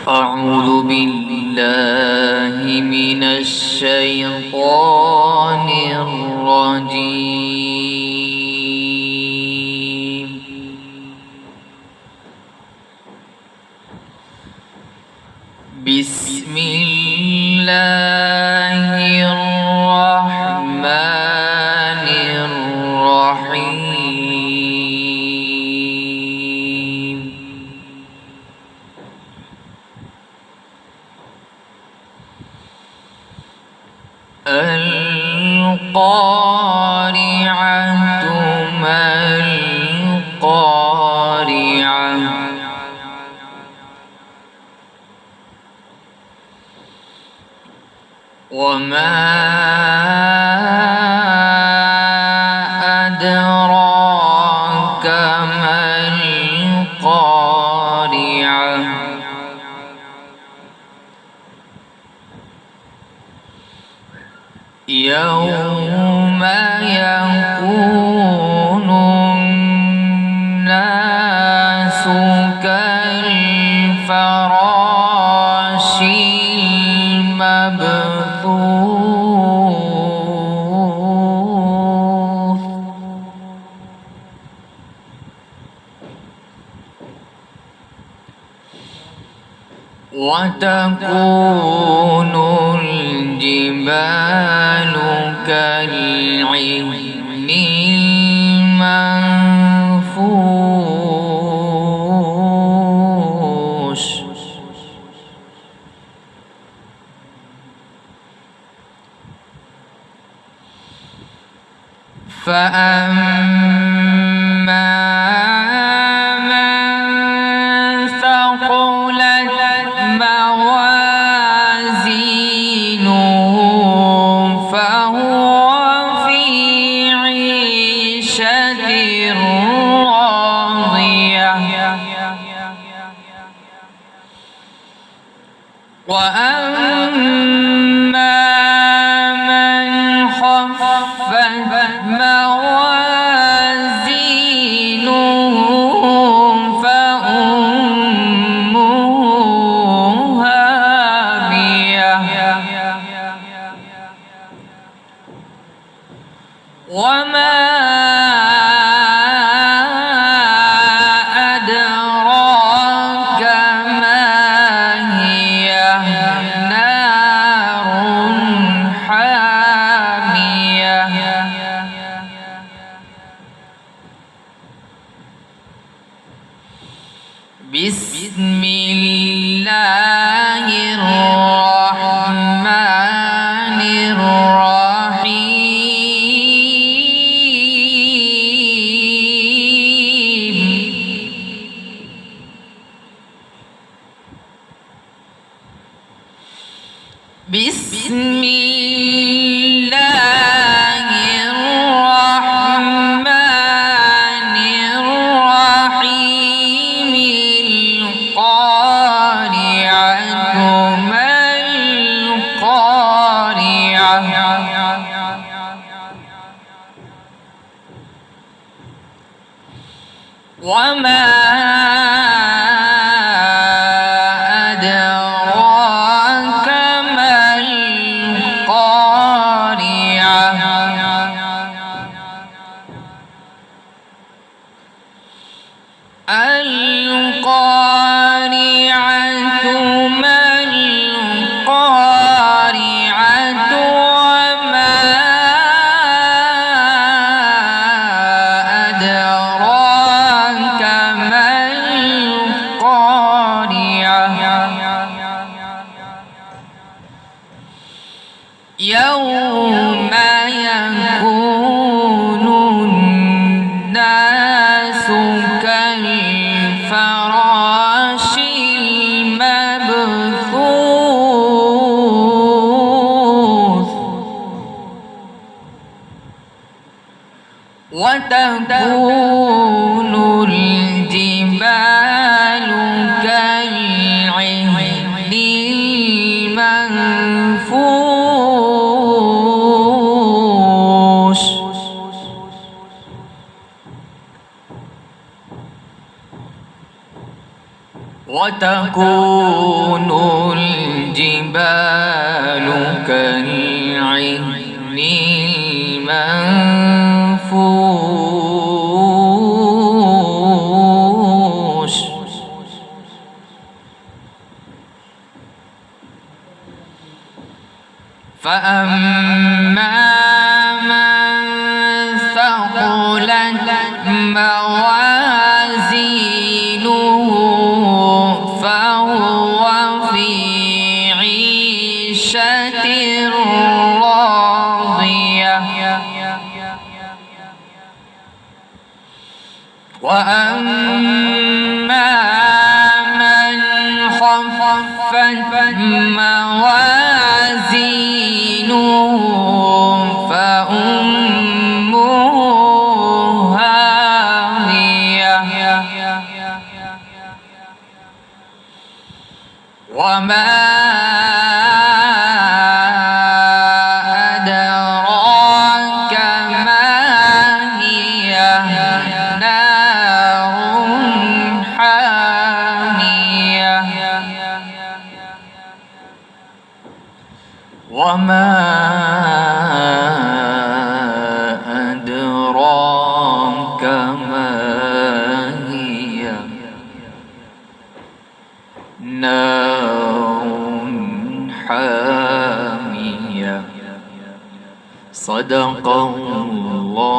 أعوذ بالله من الشيطان الرجيم. بسم الله الرحمن الرحيم. القارعة ما القارعة وما أدراك ما القارعة يوم يكون الناس كالفراش المبثوث وتكون الجبال كالعهن المنفوش فأما من ثقلت موازينه فهو في عيشة راضية وأما من خفت موازينه فأمه هاوية وما أدراك ما هي نار حامية بسم الله الرحمن الرحيم. بسم الله الرحمن الرحيم. القارعة ما القارعة وما أدراك ما القارعة القارعة ما القارعة وما أدراك ما القارعة يوم يكون الناس كالفراش المبثوث وتكون الجبال كالعهن المنفوش وتكون الجبال كالعهن المنفوش فأما من ثقلت موازينه فهو في عيشة راضية وأما من خفت موازينه فأمه هاوية وما أدراك ما هي نار حامية وما أدراك ما هي نار حامية. صدق الله